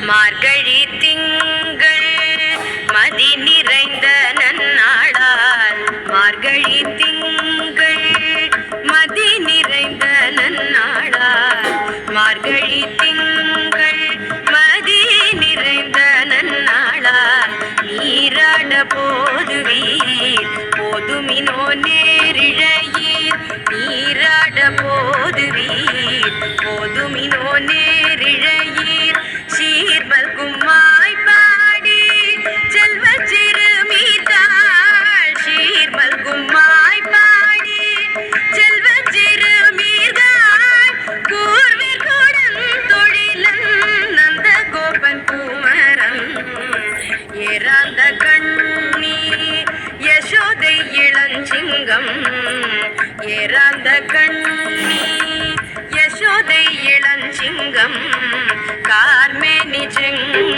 மார்கழி திங்கள் மதி நிறைந்த நன்னாளால் மார்கழி திங்கள் மதி நிறைந்த நன்னாளால் மார்கழி திங்கள் மதி நிறைந்த நன்னாளால் நீராட போதுவீர் போதுமினோ நேரிழையீர் நீராட போதுவீர் போதுமினோ நேரிழையீர் சீர்மல்கும் மாய்பாடி செல்வ சிறுமீர்காள் சீர்மல்கும் மாய்பாடி செல்வ சிறுமீர்காள் கூர்வீர் கூடன் தொழிலன் நந்த கோபன் குமரன் ஏறாந்த கண்ணி யசோதை இளஞ்சிங்கம் ஏறாந்த கண்ணி யசோதை இளஞ்சிங்கம் கார்மேனி செங்க